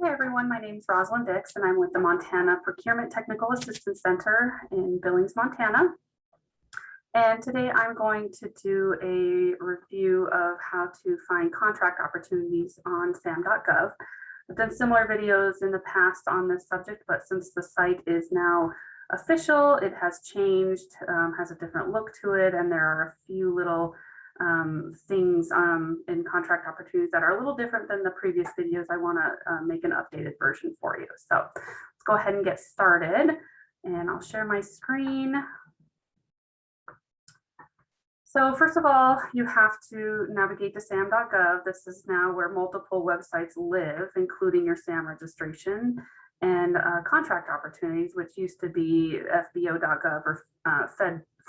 Hey everyone, my name is Rosalind Dix and I'm with the Montana Procurement Technical Assistance Center in Billings, Montana. And today I'm going to do a review of how to find contract opportunities on sam.gov. I've done similar videos in the past on this subject, but since the site is now official, it has changed, has a different look to it, and there are a few little things in contract opportunities that are a little different than the previous videos. I want to make an updated version for you. So let's go ahead and get started, and I'll share my screen. So first of all, you have to navigate to sam.gov. This is now where multiple websites live, including your SAM registration and contract opportunities, which used to be fbo.gov or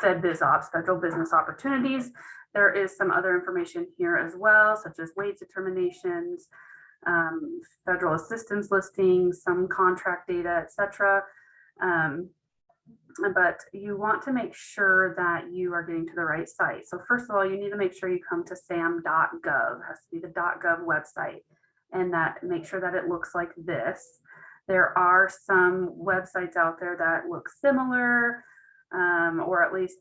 FedBizOps, Federal Business Opportunities. There is some other information here as well, such as wage determinations, federal assistance listings, some contract data, etc. But you want to make sure that you are getting to the right site. So first of all, you need to make sure you come to sam.gov. It has to be the .gov website, and that make sure that it looks like this. There are some websites out there that look similar, or at least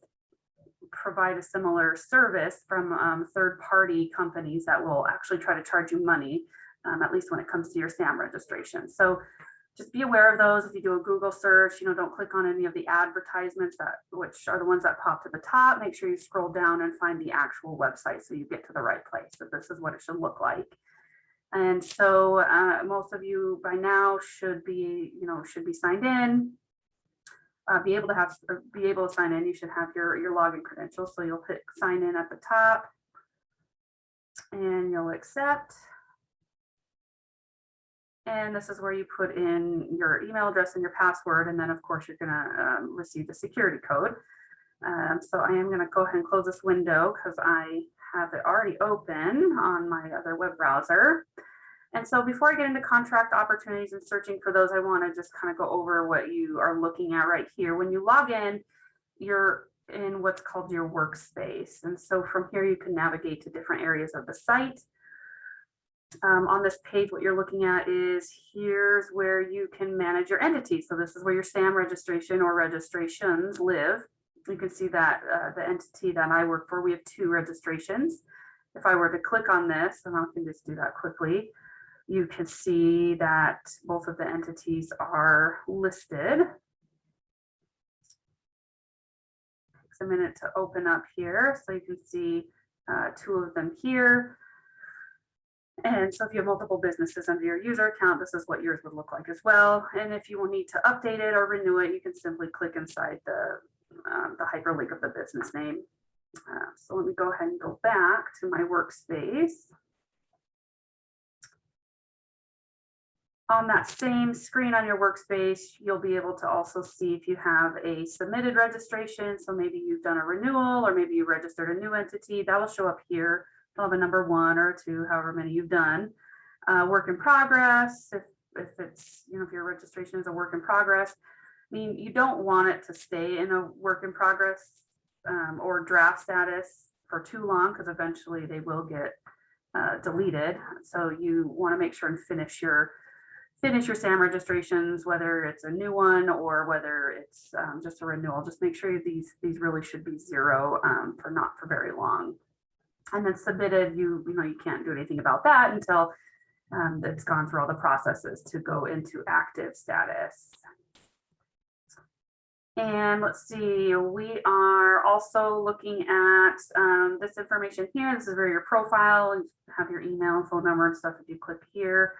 provide a similar service from third-party companies that will actually try to charge you money, at least when it comes to your SAM registration. So just be aware of those. If you do a Google search, don't click on any of the advertisements which are the ones that pop to the top. Make sure you scroll down and find the actual website so you get to the right place. So this is what it should look like. And so most of you by now should be signed in. Be able to sign in. You should have your login credentials. So you'll hit sign in at the top, and you'll accept. And this is where you put in your email address and your password, and then of course you're going to receive the security code. So I am going to go ahead and close this window because I have it already open on my other web browser. And so before I get into contract opportunities and searching for those, I want to just kind of go over what you are looking at right here. When you log in, you're in what's called your workspace. And so from here, you can navigate to different areas of the site. On this page, what you're looking at is here's where you can manage your entity. So this is where your SAM registration or registrations live. You can see that the entity that I work for, we have 2 registrations. If I were to click on this, and I can just do that quickly, you can see that both of the entities are listed. Takes a minute to open up here, so you can see 2 of them here. And so if you have multiple businesses under your user account, this is what yours would look like as well. And if you will need to update it or renew it, you can simply click inside the hyperlink of the business name. So let me go ahead and go back to my workspace. On that same screen on your workspace, you'll be able to also see if you have a submitted registration. So maybe you've done a renewal, or maybe you registered a new entity. That will show up here. You'll have a number 1 or 2, however many you've done. Work in progress, if it's, if your registration is a work in progress. I mean, you don't want it to stay in a work in progress or draft status for too long, because eventually they will get deleted. So you want to make sure and finish your SAM registrations, whether it's a new one or whether it's just a renewal. Just make sure these really should be 0 for not for very long. And then submitted, you can't do anything about that until it's gone through all the processes to go into active status. And let's see, we are also looking at this information here. This is where your profile, you have your email and phone number and stuff if you click here.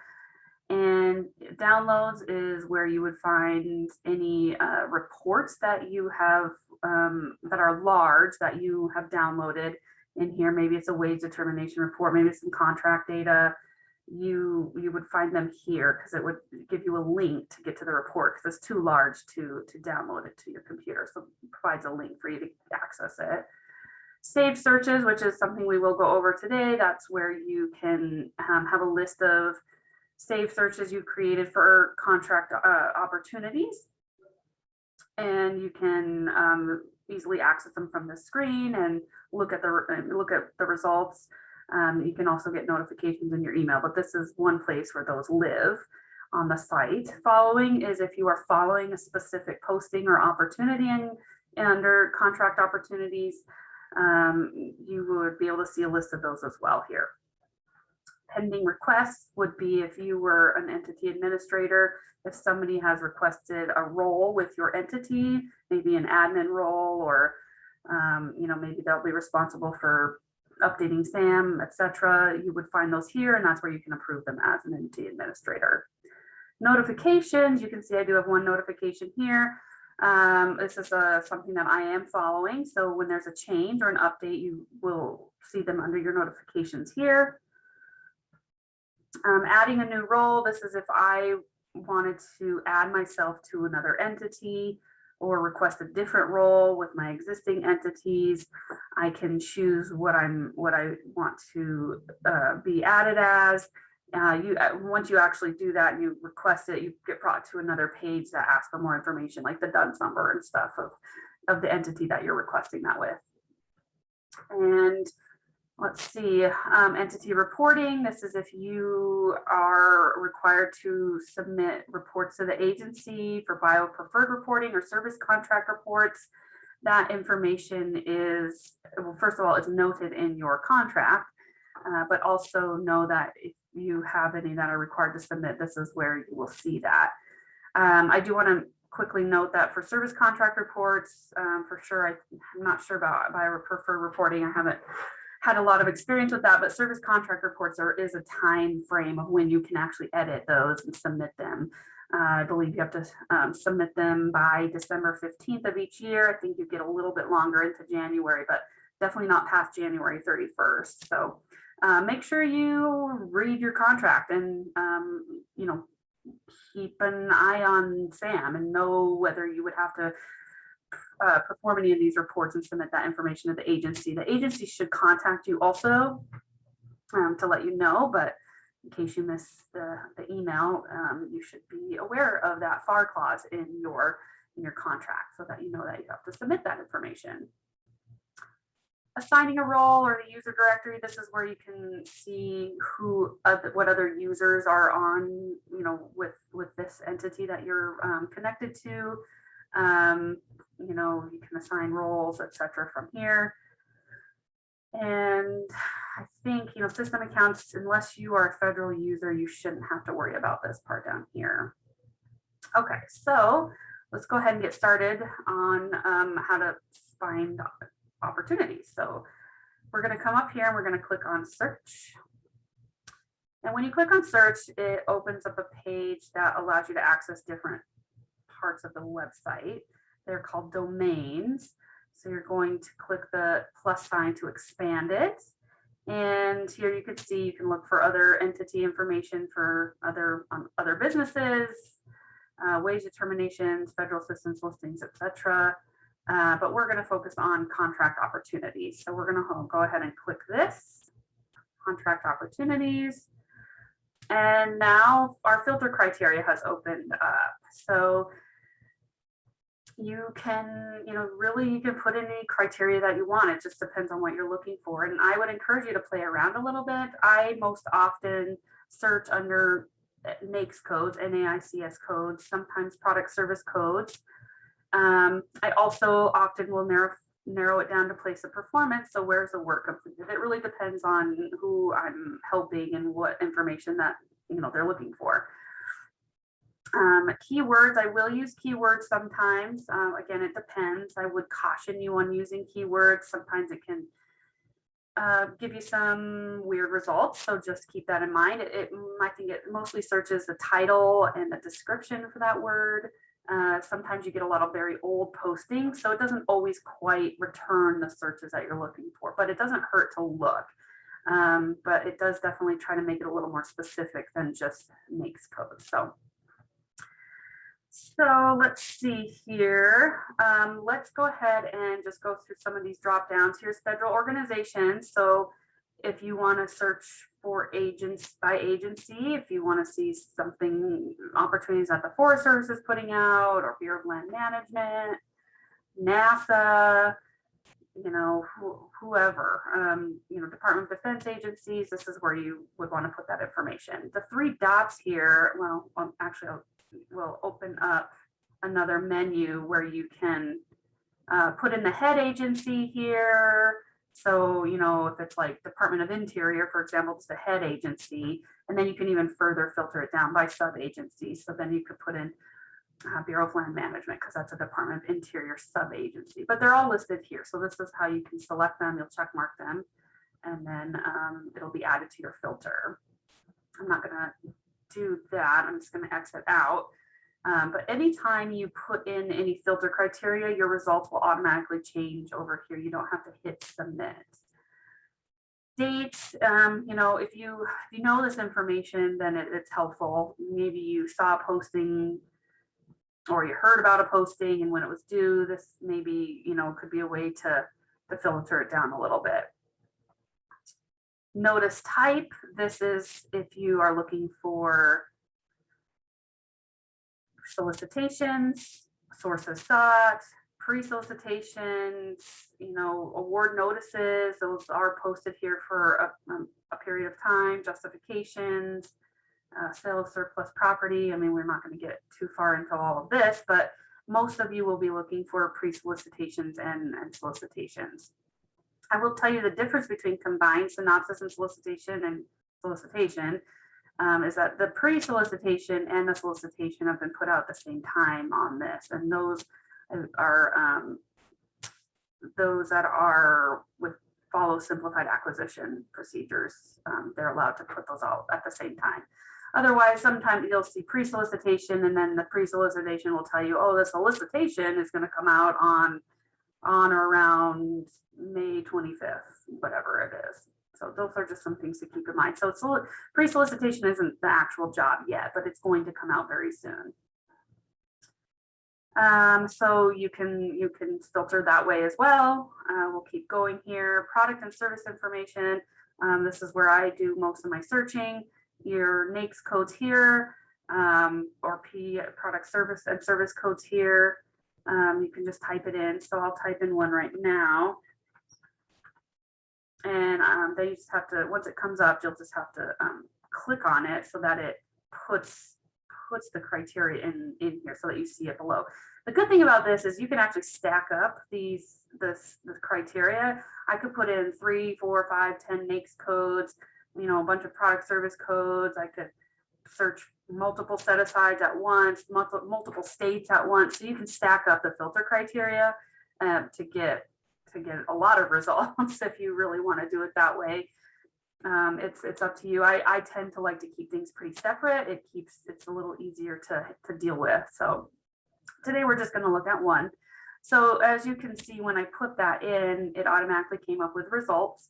And downloads is where you would find any reports that you have that are large that you have downloaded in here. Maybe it's a wage determination report, maybe it's some contract data. You would find them here because it would give you a link to get to the report because it's too large to download it to your computer. So it provides a link for you to access it. Saved searches, which is something we will go over today. That's where you can have a list of saved searches you've created for contract opportunities. And you can easily access them from the screen and look at the results. You can also get notifications in your email, but this is one place where those live. on the site. Following is if you are following a specific posting or opportunity under contract opportunities, you would be able to see a list of those as well here. Pending requests would be if you were an entity administrator, if somebody has requested a role with your entity, maybe an admin role, or maybe they'll be responsible for updating SAM, etc. You would find those here, and that's where you can approve them as an entity administrator. Notifications, you can see I do have one notification here. This is something that I am following. So when there's a change or an update, you will see them under your notifications here. Adding a new role, this is if I wanted to add myself to another entity or request a different role with my existing entities. I can choose what I want to be added as. Once you actually do that and you request it, you get brought to another page that asks for more information, like the DUNS number and stuff of the entity that you're requesting that with. And let's see, entity reporting. This is if you are required to submit reports to the agency for bio preferred reporting or service contract reports. That information is, well, first of all, it's noted in your contract, but also know that if you have any that are required to submit, this is where you will see that. I do want to quickly note that for service contract reports, for sure, I'm not sure about bio preferred reporting. I haven't had a lot of experience with that, but service contract reports, there is a time frame of when you can actually edit those and submit them. I believe you have to submit them by December 15th of each year. I think you get a little bit longer into January, but definitely not past January 31st. So make sure you read your contract and, keep an eye on SAM and know whether you would have to perform any of these reports and submit that information to the agency. The agency should contact you also to let you know, but in case you miss the email, you should be aware of that FAR clause in your contract so that you know that you have to submit that information. Assigning a role or the user directory, this is where you can see what other users are on, with this entity that you're connected to. You can assign roles, etc. from here. And I think, system accounts, unless you are a federal user, you shouldn't have to worry about this part down here. Okay, so let's go ahead and get started on how to find opportunities. So we're going to come up here and we're going to click on search. And when you click on search, it opens up a page that allows you to access different parts of the website. They're called domains. So you're going to click the plus sign to expand it. And here you can see you can look for other entity information for other businesses, wage determinations, federal assistance listings, etc. But we're going to focus on contract opportunities. So we're going to go ahead and click this, contract opportunities. And now our filter criteria has opened up. So you can, you can put in any criteria that you want. It just depends on what you're looking for. And I would encourage you to play around a little bit. I most often search under NAICS codes, NAICS codes, sometimes product service codes. I also often will narrow it down to place of performance. So where's the work completed? It really depends on who I'm helping and what information that they're looking for. Keywords, I will use keywords sometimes. Again, it depends. I would caution you on using keywords. Sometimes it can give you some weird results. So just keep that in mind. I think it mostly searches the title and the description for that word. Sometimes you get a lot of very old postings, so it doesn't always quite return the searches that you're looking for, but it doesn't hurt to look. But it does definitely try to make it a little more specific than just NAICS code. So let's see here. Let's go ahead and just go through some of these drop downs. Here's federal organizations. So if you want to search for agents by agency, if you want to see something, opportunities that the Forest Service is putting out, or Bureau of Land Management, NASA, you know, whoever, you know, Department of Defense agencies, this is where you would want to put that information. The three dots here, well, actually, we'll open up another menu where you can put in the head agency here. So, you know, if it's like Department of Interior, for example, it's the head agency, and then you can even further filter it down by sub-agency. So then you could put in Bureau of Land Management, because that's a Department of Interior sub-agency, but they're all listed here. So this is how you can select them. You'll check mark them, and then it'll be added to your filter. I'm not going to do that. I'm just going to exit out. But anytime you put in any filter criteria, your results will automatically change over here. You don't have to hit submit. Dates, you know, if you know this information, then it's helpful. Maybe you saw a posting or you heard about a posting and when it was due. This maybe, you know, could be a way to filter it down a little bit. Notice type, this is if you are looking for solicitations, sources sought, pre-solicitations, you know, award notices, those are posted here for a period of time, justifications, sale of surplus property. I mean, we're not going to get too far into all of this, but most of you will be looking for pre-solicitations and solicitations. I will tell you the difference between combined synopsis and solicitation is that the pre-solicitation and the solicitation have been put out at the same time on this, and those that are with follow simplified acquisition procedures, they're allowed to put those out at the same time. Otherwise, sometimes you'll see pre-solicitation, and then the pre-solicitation will tell you, oh, the solicitation is going to come out on or around May 25th, whatever it is. So those are just some things to keep in mind. So pre-solicitation isn't the actual job yet, but it's going to come out very soon. So you can filter that way as well. We'll keep going here. Product and service information. This is where I do most of my searching. Your NAICS codes here, or P product service and service codes here. You can just type it in. So I'll type in one right now. And then you just have to, once it comes up, you'll just have to click on it so that it puts the criteria in here so that you see it below. The good thing about this is you can actually stack up the criteria. I could put in 3, 4, 5, 10 NAICS codes, you know, a bunch of product service codes. I could search multiple set-asides at once, multiple states at once. So you can stack up the filter criteria to get a lot of results if you really want to do it that way. It's up to you. I tend to like to keep things pretty separate. It's a little easier to deal with. So today we're just going to look at one. So as you can see, when I put that in, it automatically came up with results.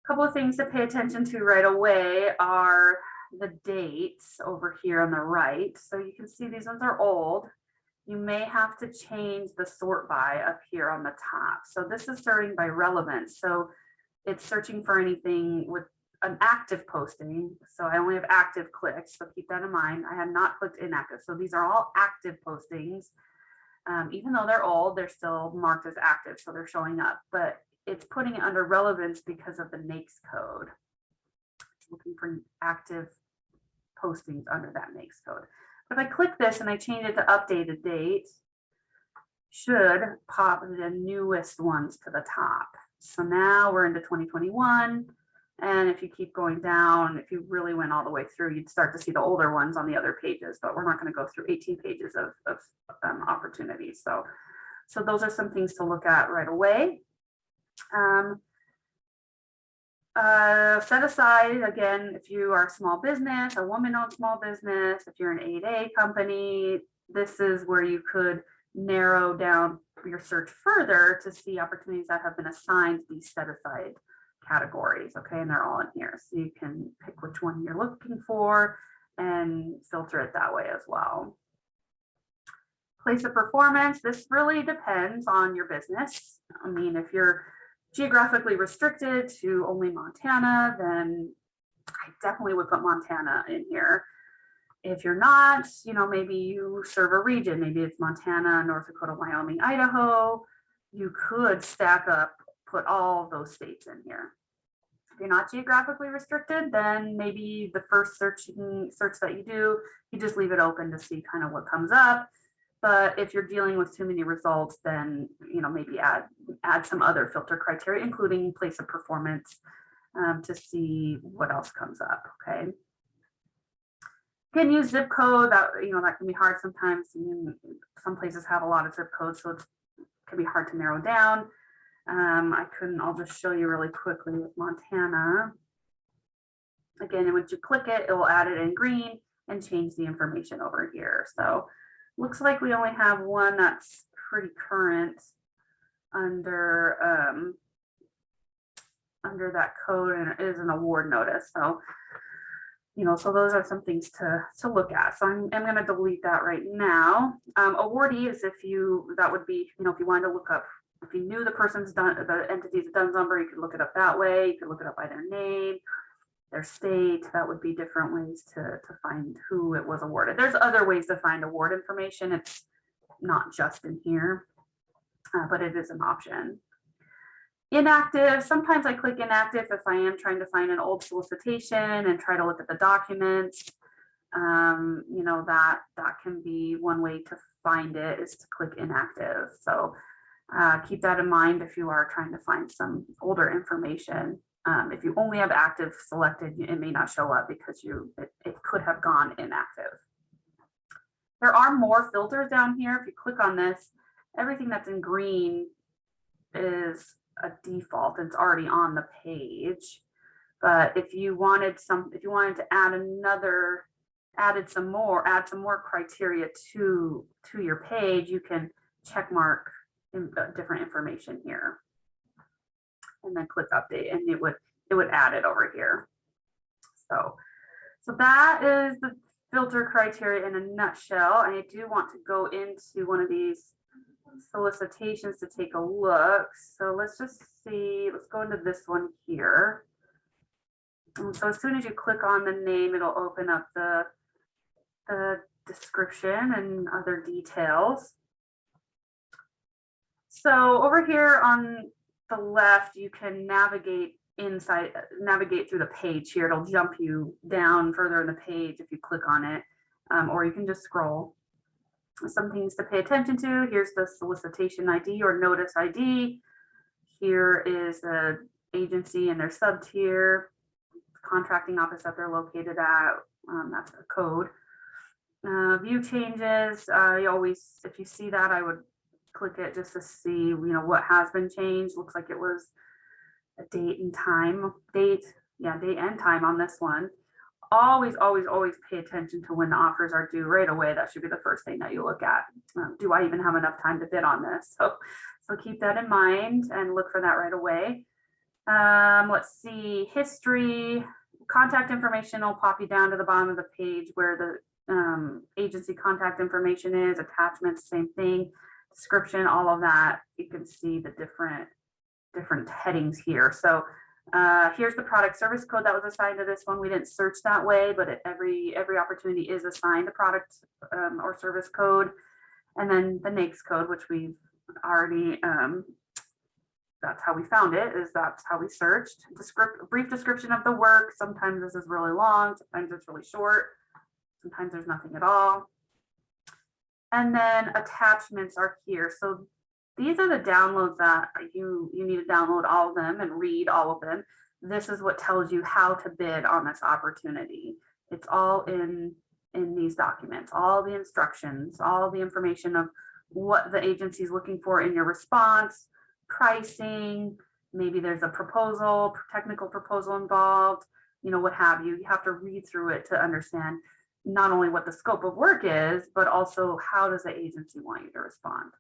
A couple of things to pay attention to right away are the dates over here on the right. So you can see these ones are old. You may have to change the sort by up here on the top. So this is sorting by relevance. So it's searching for anything with an active posting. So I only have active clicks. So keep that in mind. I have not clicked inactive. So these are all active postings. Even though they're old, they're still marked as active. So they're showing up, but it's putting it under relevance because of the NAICS code. It's looking for active postings under that NAICS code. If I click this and I change it to updated date, should pop the newest ones to the top. So now we're into 2021. And if you keep going down, if you really went all the way through, you'd start to see the older ones on the other pages, but we're not going to go through 18 pages of opportunities. So those are some things to look at right away. Set aside, again, if you are a small business, a woman-owned small business, if you're an 8A company, this is where you could narrow down your search further to see opportunities that have been assigned these set aside categories. Okay, and they're all in here. So you can pick which one you're looking for and filter it that way as well. Place of performance, this really depends on your business. I mean, if you're geographically restricted to only Montana, then I definitely would put Montana in here. If you're not, you know, maybe you serve a region, maybe it's Montana, North Dakota, Wyoming, Idaho. you could stack up, put all of those states in here. If you're not geographically restricted, then maybe the first search that you do, you just leave it open to see kind of what comes up. But if you're dealing with too many results, then maybe add some other filter criteria, including place of performance, to see what else comes up. Okay. You can use zip code. That can be hard sometimes. Some places have a lot of zip codes, so it can be hard to narrow down. I'll just show you really quickly with Montana. Again, once you click it, it will add it in green and change the information over here. So looks like we only have one that's pretty current under that code, and it is an award notice. So, so those are some things to look at. So I'm going to delete that right now. Awardee is that would be, if you wanted to look up, if you knew the entity's DUNS number, you could look it up that way. You could look it up by their name, their state. That would be different ways to find who it was awarded. There's other ways to find award information. It's not just in here, but it is an option. Inactive, sometimes I click inactive if I am trying to find an old solicitation and try to look at the documents. That can be one way to find it, is to click inactive. So keep that in mind if you are trying to find some older information. If you only have active selected, it may not show up because it could have gone inactive. There are more filters down here. If you click on this, everything that's in green is a default. It's already on the page. But if you wanted to add some more criteria to your page, you can check mark different information here, and then click update, and it would add it over here. So that is the filter criteria in a nutshell. And I do want to go into one of these solicitations to take a look. So let's just see, let's go into this one here. And so as soon as you click on the name, it'll open up the description and other details. So over here on the left, you can navigate through the page here. It'll jump you down further in the page if you click on it, or you can just scroll. Some things to pay attention to. Here's the solicitation ID or notice ID. Here is the agency and their sub-tier, contracting office that they're located at. That's the code. View changes. If you see that, I would click it just to see, what has been changed. Looks like it was a date and time on this one. Always pay attention to when the offers are due right away. That should be the first thing that you look at. Do I even have enough time to bid on this? So keep that in mind and look for that right away. Let's see, history, contact information will pop you down to the bottom of the page where the agency contact information is, attachments, same thing, description, all of that. You can see the different headings here. So here's the product service code that was assigned to this one. We didn't search that way, but every opportunity is assigned a product or service code. And then the NAICS code, which we've already, that's how we found it, that's how we searched. Brief description of the work. Sometimes this is really long, sometimes it's really short, sometimes there's nothing at all. And then attachments are here. So these are the downloads that you need to download all of them and read all of them. This is what tells you how to bid on this opportunity. It's all in these documents, all the instructions, all the information of what the agency is looking for in your response, pricing, maybe there's a proposal, technical proposal involved, what have you. You have to read through it to understand not only what the scope of work is, but also how does the agency want you to respond.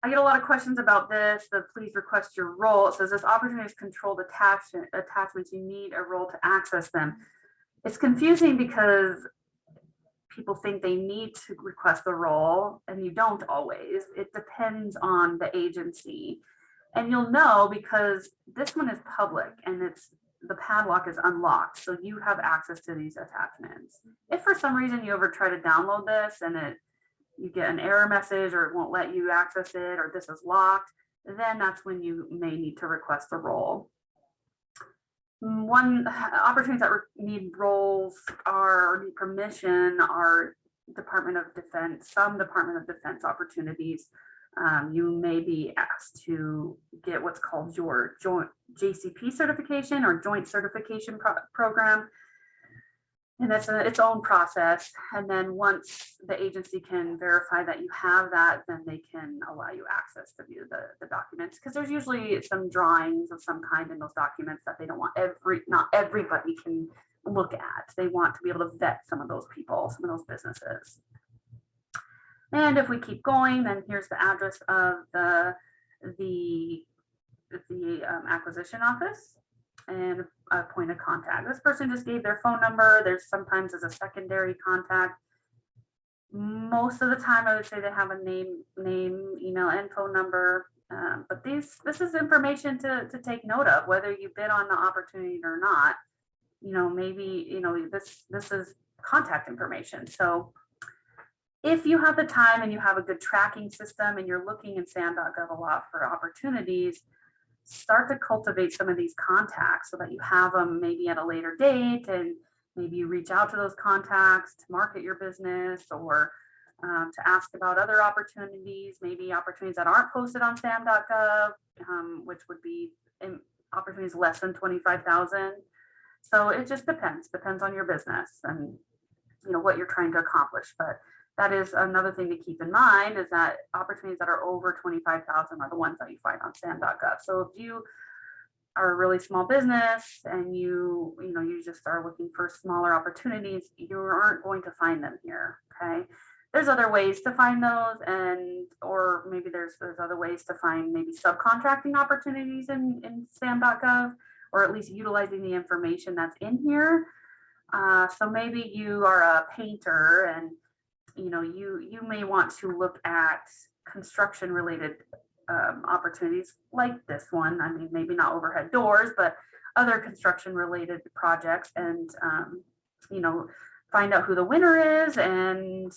I get a lot of questions about this. The please request your role. It says this opportunity is controlled attachments. You need a role to access them. It's confusing because people think they need to request the role, and you don't always. It depends on the agency. And you'll know because this one is public and the padlock is unlocked. So you have access to these attachments. If for some reason you ever try to download this and you get an error message or it won't let you access it, or this is locked, then that's when you may need to request a role. One opportunities that need roles or need permission are Department of Defense, some Department of Defense opportunities. You may be asked to get what's called your joint JCP certification or joint certification program. And that's its own process. And then once the agency can verify that you have that, then they can allow you access to view the documents. Because there's usually some drawings of some kind in those documents that they don't want not everybody can look at. They want to be able to vet some of those people, some of those businesses. And if we keep going, then here's the address of the acquisition office and a point of contact. This person just gave their phone number. There's sometimes as a secondary contact. Most of the time, I would say they have a name, email, and phone number. But this is information to take note of, whether you bid on the opportunity or not. Maybe this is contact information. So if you have the time and you have a good tracking system and you're looking in sam.gov a lot for opportunities, start to cultivate some of these contacts so that you have them maybe at a later date, and maybe you reach out to those contacts to market your business or to ask about other opportunities, maybe opportunities that aren't posted on sam.gov, which would be opportunities less than 25,000. So it just depends on your business and what you're trying to accomplish. But that is another thing to keep in mind, is that opportunities that are over 25,000 are the ones that you find on sam.gov. So if you are a really small business and you just are looking for smaller opportunities, you aren't going to find them here. Okay. There's other ways to find those, or maybe there's other ways to find maybe subcontracting opportunities in sam.gov, or at least utilizing the information that's in here. So maybe you are a painter and you may want to look at construction related opportunities like this one. I mean, maybe not overhead doors, but other construction related projects, and find out who the winner is and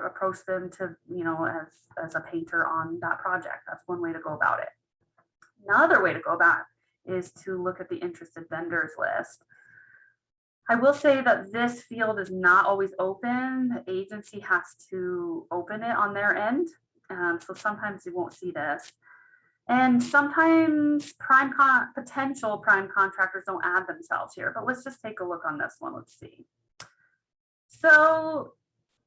approach them to as a painter on that project. That's one way to go about it. Another way to go about it is to look at the interested vendors list. I will say that this field is not always open. The agency has to open it on their end. So sometimes you won't see this. And sometimes potential prime contractors don't add themselves here, but let's just take a look on this one. Let's see. So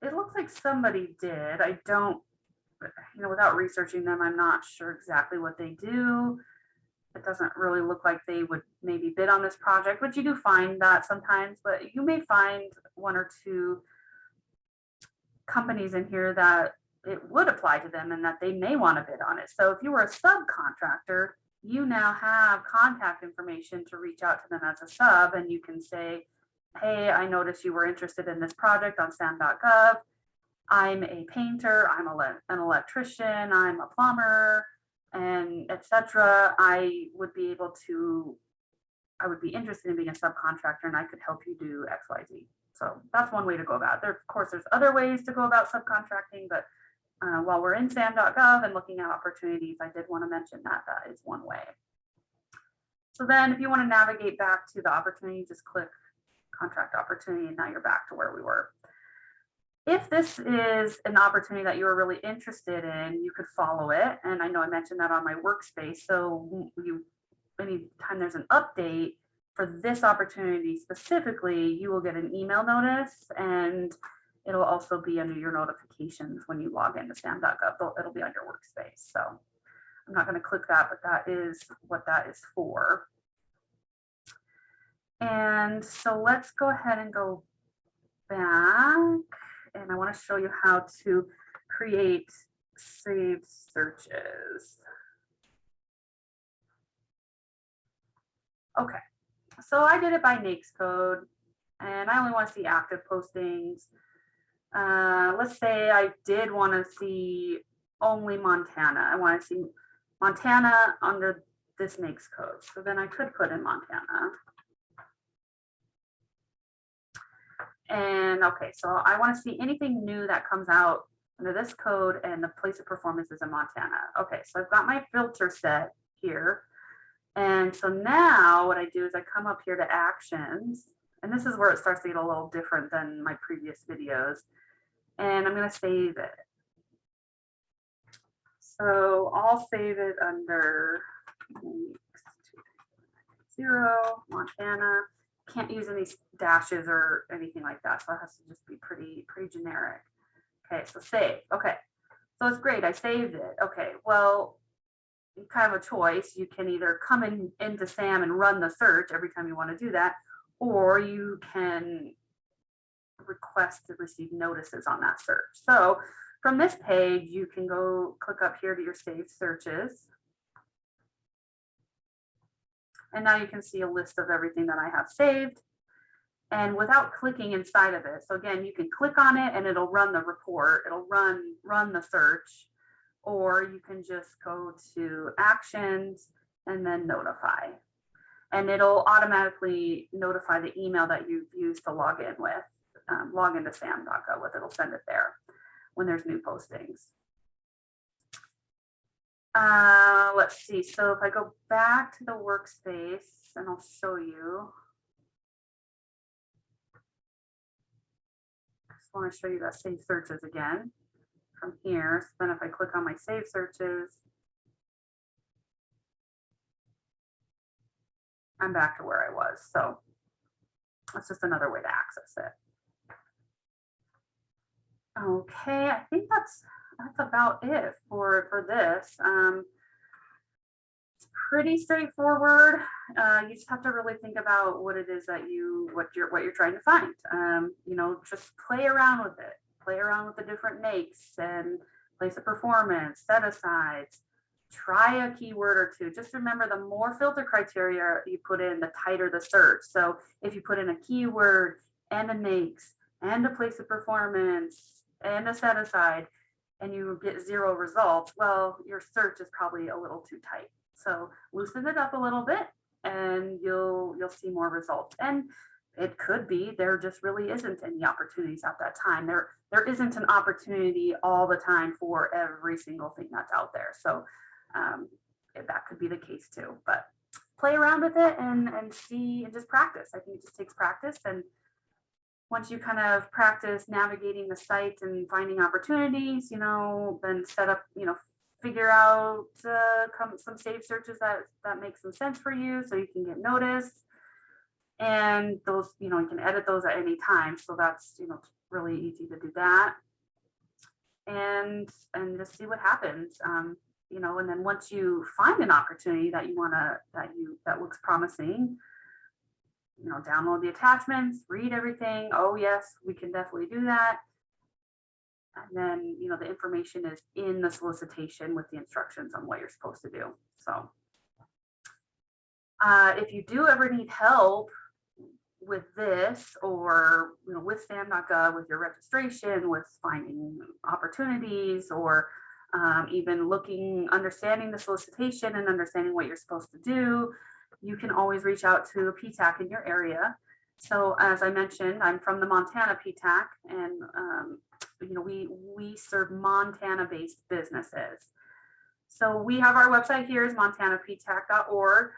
it looks like somebody did. I don't, without researching them, I'm not sure exactly what they do. It doesn't really look like they would maybe bid on this project, but you do find that sometimes. But you may find one or two companies in here that it would apply to them and that they may want to bid on it. So if you were a subcontractor, you now have contact information to reach out to them as a sub, and you can say, hey, I noticed you were interested in this project on sam.gov. I'm a painter, I'm an electrician, I'm a plumber, and etc. I would be interested in being a subcontractor, and I could help you do XYZ. So that's one way to go about it. Of course, there's other ways to go about subcontracting, but while we're in sam.gov and looking at opportunities, I did want to mention that is one way. So then if you want to navigate back to the opportunity, just click contract opportunity, and now you're back to where we were. If this is an opportunity that you are really interested in, you could follow it. And I know I mentioned that on my Workspace. So anytime there's an update for this opportunity specifically, you will get an email notice, and it'll also be under your notifications when you log into sam.gov. It'll be on your Workspace. So I'm not going to click that, but that is what that is for. And so let's go ahead and go back. And I want to show you how to create saved searches. Okay, so I did it by NAICS code, and I only want to see active postings. Let's say I did want to see only Montana. I want to see Montana under this NAICS code. So then I could put in Montana. And okay, so I want to see anything new that comes out under this code, and the place of performance is in Montana. Okay, so I've got my filter set here. And so now what I do is I come up here to actions, and this is where it starts to get a little different than my previous videos. And I'm going to save it. So I'll save it under 0, Montana. Can't use any dashes or anything like that. So it has to just be pretty generic. Okay, so save. Okay, so it's great. I saved it. Okay, well, you kind of a choice. You can either come into SAM and run the search every time you want to do that, or you can request to receive notices on that search. So from this page, you can go click up here to your saved searches. And now you can see a list of everything that I have saved. And without clicking inside of it, so again, you can click on it and it'll run the report, it'll run the search, or you can just go to actions and then notify. And it'll automatically notify the email that you've used to log in with, log into sam.gov with, it'll send it there when there's new postings. Let's see, so if I go back to the workspace and I'll show you. I just want to show you that save searches again from here. So then if I click on my save searches, I'm back to where I was. So that's just another way to access it. Okay, I think that's about it for this. It's pretty straightforward. You just have to really think about what it is that what you're trying to find. You know, just play around with it. Play around with the different makes and place of performance, set asides. Try a keyword or two. Just remember, the more filter criteria you put in, the tighter the search. So if you put in a keyword and a makes and a place of performance and a set aside, and you get 0 results, well, your search is probably a little too tight. So loosen it up a little bit and you'll see more results. And it could be there just really isn't any opportunities at that time. There isn't an opportunity all the time for every single thing that's out there. So that could be the case too. But play around with it and see, and just practice. I think it just takes practice. And once you kind of practice navigating the site and finding opportunities, you know, then set up, you know, figure out some saved searches that make some sense for you so you can get noticed. And those, you know, you can edit those at any time. So that's, you know, really easy to do that. And just see what happens. You know, and then once you find an opportunity that you want to, that looks promising, you know, download the attachments, read everything. Oh yes, we can definitely do that. And then, you know, the information is in the solicitation with the instructions on what you're supposed to do. So if you do ever need help with this, or, you know, with sam.gov, with your registration, with finding opportunities, or even understanding the solicitation and understanding what you're supposed to do, you can always reach out to a PTAC in your area. So as I mentioned, I'm from the Montana PTAC, and you know, we serve Montana-based businesses. So we have our website here is montanaptac.org.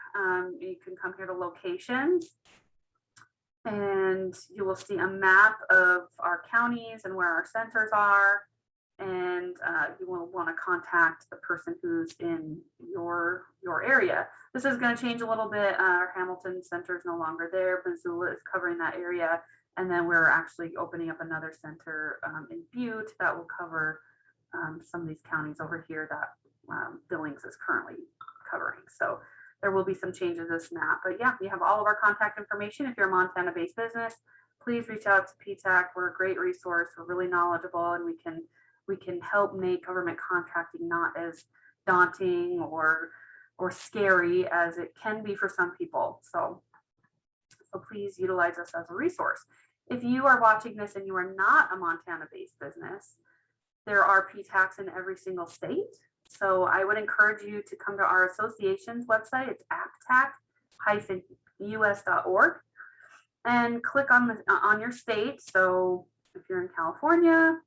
You can come here to locations, and you will see a map of our counties and where our centers are. And you will want to contact the person who's in your area. This is going to change a little bit. Our Hamilton Center is no longer there. Missoula is covering that area. And then we're actually opening up another center in Butte that will cover some of these counties over here that Billings is currently covering. So there will be some changes to this map. But yeah, we have all of our contact information. If you're a Montana-based business, please reach out to PTAC. We're a great resource. We're really knowledgeable, and we can help make government contracting not as daunting or scary as it can be for some people. So please utilize us as a resource. If you are watching this and you are not a Montana-based business, there are PTACs in every single state. So I would encourage you to come to our association's website. It's aptac-us.org, and click on your state. So if you're in California,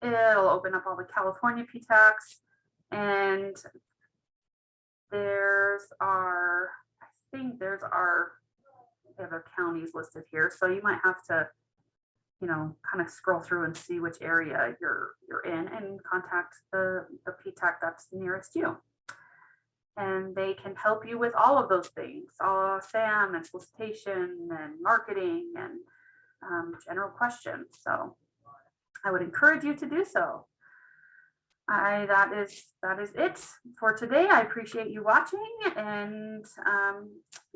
It'll open up all the California PTACs, and there's our, I think there's our, they have our counties listed here. So you might have to, you know, kind of scroll through and see which area you're in and contact the PTAC that's nearest you. And they can help you with all of those things, SAM and solicitation and marketing and general questions. So I would encourage you to do so. That is it for today. I appreciate you watching, and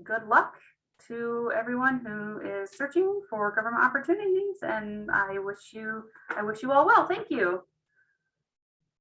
good luck to everyone who is searching for government opportunities. And I wish you all well. Thank you.